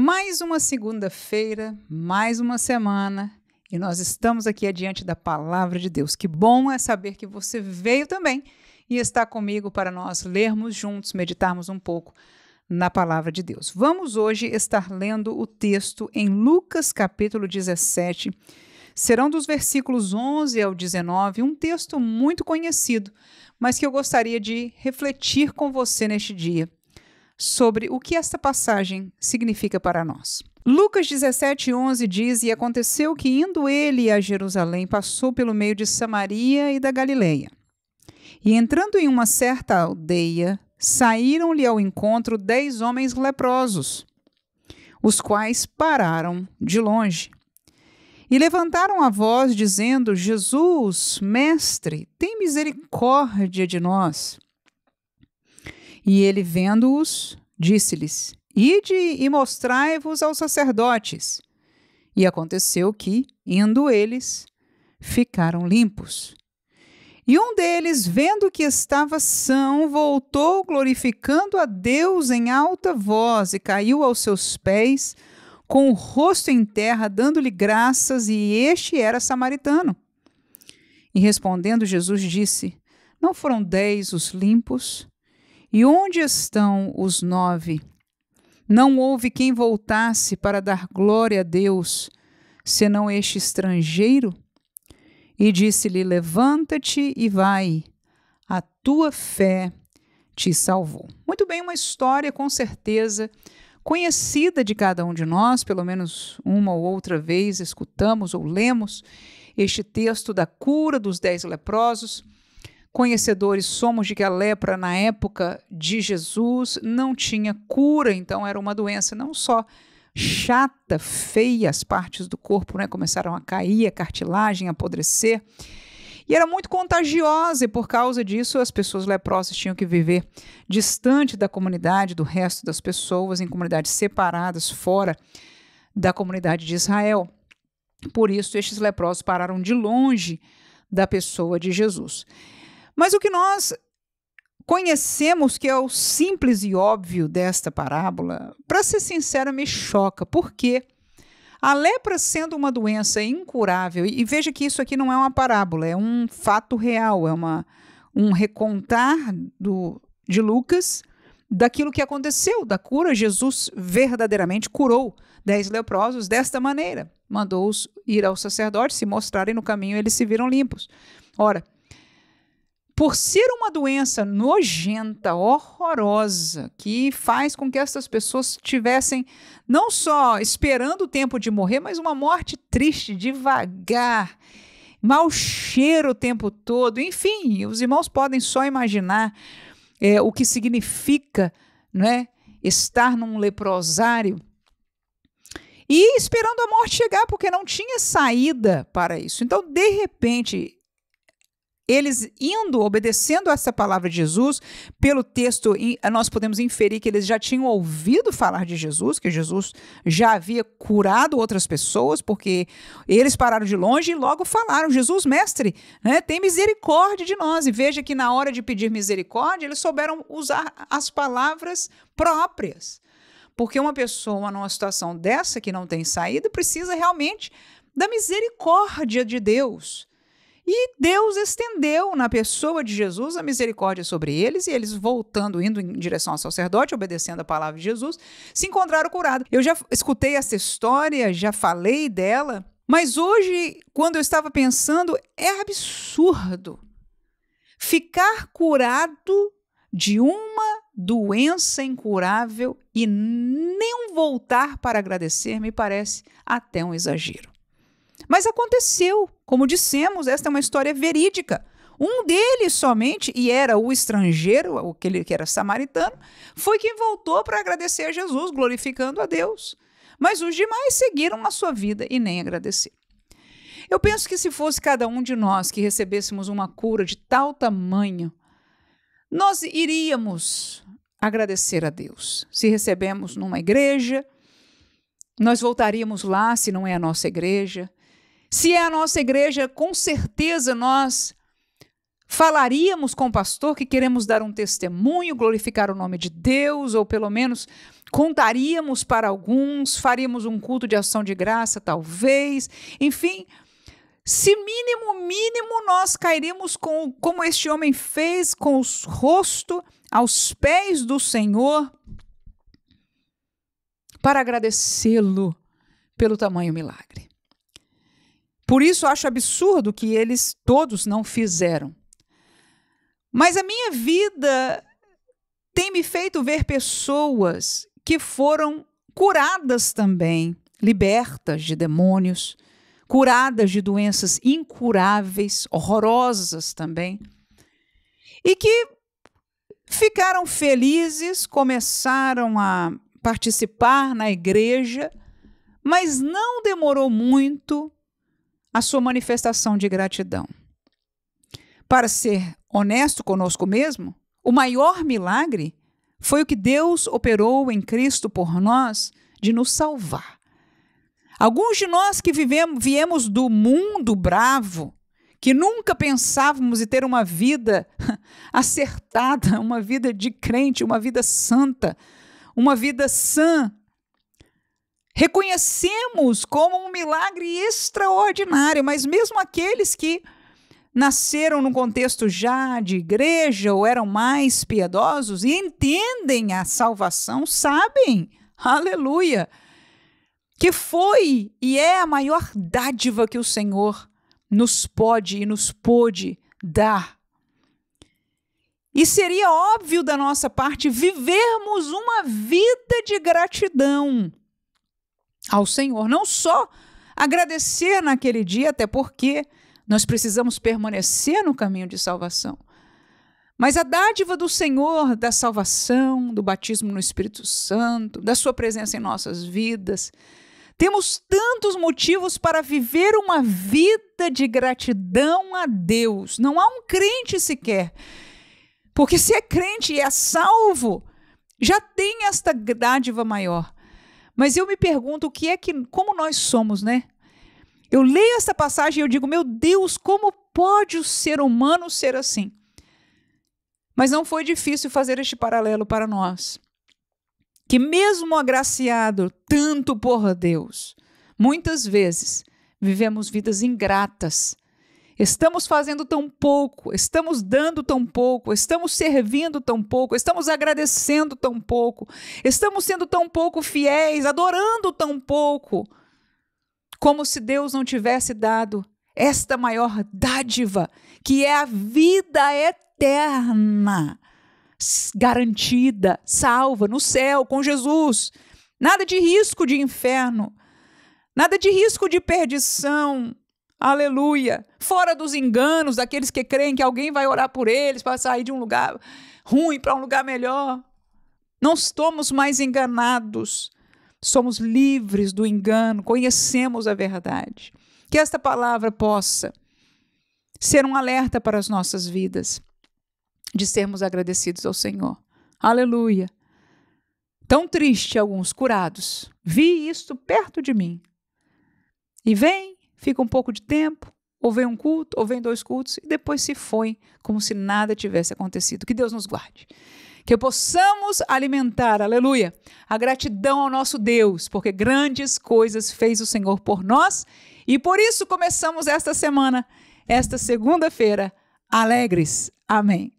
Mais uma segunda-feira, mais uma semana, e nós estamos aqui adiante da Palavra de Deus. Que bom é saber que você veio também e está comigo para nós lermos juntos, meditarmos um pouco na Palavra de Deus. Vamos hoje estar lendo o texto em Lucas capítulo 17, serão dos versículos 11 ao 19, um texto muito conhecido, mas que eu gostaria de refletir com você neste dia sobre o que esta passagem significa para nós. Lucas 17:11 diz: E aconteceu que, indo ele a Jerusalém, passou pelo meio de Samaria e da Galileia. E entrando em uma certa aldeia, saíram-lhe ao encontro 10 homens leprosos, os quais pararam de longe. E levantaram a voz, dizendo: Jesus, mestre, tem misericórdia de nós. E ele, vendo-os, disse-lhes: Ide e mostrai-vos aos sacerdotes. E aconteceu que, indo eles, ficaram limpos. E um deles, vendo que estava são, voltou glorificando a Deus em alta voz e caiu aos seus pés, com o rosto em terra, dando-lhe graças, e este era samaritano. E respondendo, Jesus disse: Não foram 10 os limpos? E onde estão os 9? Não houve quem voltasse para dar glória a Deus, senão este estrangeiro? E disse-lhe: Levanta-te e vai, a tua fé te salvou. Muito bem, uma história com certeza conhecida de cada um de nós, pelo menos uma ou outra vez escutamos ou lemos este texto da cura dos 10 leprosos. Conhecedores somos de que a lepra na época de Jesus não tinha cura, então era uma doença não só chata, feia, as partes do corpo começaram a cair, a cartilagem a apodrecer, e era muito contagiosa, e por causa disso as pessoas leprosas tinham que viver distante da comunidade, do resto das pessoas, em comunidades separadas, fora da comunidade de Israel. Por isso estes leprosos pararam de longe da pessoa de Jesus. Mas o que nós conhecemos, que é o simples e óbvio desta parábola, para ser sincero, me choca, porque a lepra sendo uma doença incurável, e veja que isso aqui não é uma parábola, é um fato real, é um recontar de Lucas daquilo que aconteceu, da cura. Jesus verdadeiramente curou 10 leprosos desta maneira, mandou-os ir ao sacerdote, se mostrarem no caminho, eles se viram limpos. Ora, por ser uma doença nojenta, horrorosa, que faz com que essas pessoas estivessem não só esperando o tempo de morrer, mas uma morte triste, devagar, mau cheiro o tempo todo. Enfim, os irmãos podem só imaginar o que significa, estar num leprosário e esperando a morte chegar, porque não tinha saída para isso. Então, de repente, eles indo, obedecendo essa palavra de Jesus, pelo texto nós podemos inferir que eles já tinham ouvido falar de Jesus, que Jesus já havia curado outras pessoas, porque eles pararam de longe e logo falaram: Jesus, mestre, tem misericórdia de nós. E veja que na hora de pedir misericórdia, eles souberam usar as palavras próprias. Porque uma pessoa numa situação dessa que não tem saída precisa realmente da misericórdia de Deus. E Deus estendeu na pessoa de Jesus a misericórdia sobre eles, e eles voltando, indo em direção ao sacerdote, obedecendo a palavra de Jesus, se encontraram curados. Eu já escutei essa história, já falei dela, mas hoje, quando eu estava pensando, é absurdo ficar curado de uma doença incurável e nem voltar para agradecer, me parece até um exagero. Mas aconteceu, como dissemos, esta é uma história verídica. Um deles somente, e era o estrangeiro, aquele que era samaritano, foi quem voltou para agradecer a Jesus, glorificando a Deus. Mas os demais seguiram a sua vida e nem agradeceram. Eu penso que se fosse cada um de nós que recebêssemos uma cura de tal tamanho, nós iríamos agradecer a Deus. Se recebemos numa igreja, nós voltaríamos lá, se não é a nossa igreja. Se é a nossa igreja, com certeza nós Falaríamos com o pastor que queremos dar um testemunho, glorificar o nome de Deus, ou pelo menos contaríamos para alguns, faríamos um culto de ação de graça, talvez. Enfim, se mínimo, nós cairíamos como este homem fez, com o rosto aos pés do Senhor, para agradecê-lo pelo tamanho milagre. Por isso, acho absurdo que eles todos não fizeram. Mas a minha vida tem me feito ver pessoas que foram curadas também, libertas de demônios, curadas de doenças incuráveis, horrorosas também, e que ficaram felizes, começaram a participar na igreja, mas não demorou muito a sua manifestação de gratidão. Para ser honesto conosco mesmo, o maior milagre foi o que Deus operou em Cristo por nós, de nos salvar. Alguns de nós que viemos do mundo bravo, que nunca pensávamos em ter uma vida acertada, uma vida de crente, uma vida santa, uma vida sã, reconhecemos como um milagre extraordinário, mas mesmo aqueles que nasceram num contexto já de igreja ou eram mais piedosos e entendem a salvação, sabem, aleluia, que foi e é a maior dádiva que o Senhor nos pode e nos pôde dar. E seria óbvio da nossa parte vivermos uma vida de gratidão ao Senhor. Não só agradecer naquele dia, até porque nós precisamos permanecer no caminho de salvação. Mas a dádiva do Senhor, da salvação, do batismo no Espírito Santo, da sua presença em nossas vidas, temos tantos motivos para viver uma vida de gratidão a Deus. Não há um crente sequer. Porque se é crente e é salvo, já tem esta dádiva maior. Mas eu me pergunto como nós somos, né? Eu leio essa passagem e eu digo, meu Deus, como pode o ser humano ser assim? Mas não foi difícil fazer este paralelo para nós. Que mesmo agraciado tanto por Deus, muitas vezes vivemos vidas ingratas. Estamos fazendo tão pouco, estamos dando tão pouco, estamos servindo tão pouco, estamos agradecendo tão pouco, estamos sendo tão pouco fiéis, adorando tão pouco, como se Deus não tivesse dado esta maior dádiva, que é a vida eterna, garantida, salva, no céu, com Jesus. Nada de risco de inferno, nada de risco de perdição, aleluia. Fora dos enganos daqueles que creem que alguém vai orar por eles para sair de um lugar ruim para um lugar melhor. Não estamos mais enganados. Somos livres do engano, conhecemos a verdade. Que esta palavra possa ser um alerta para as nossas vidas, de sermos agradecidos ao Senhor. Aleluia. Tão triste alguns curados. Vi isto perto de mim. E vem, fica um pouco de tempo, ou vem um culto, ou vem 2 cultos, e depois se foi, como se nada tivesse acontecido. Que Deus nos guarde. Que possamos alimentar, aleluia, a gratidão ao nosso Deus, porque grandes coisas fez o Senhor por nós, e por isso começamos esta semana, esta segunda-feira, alegres. Amém.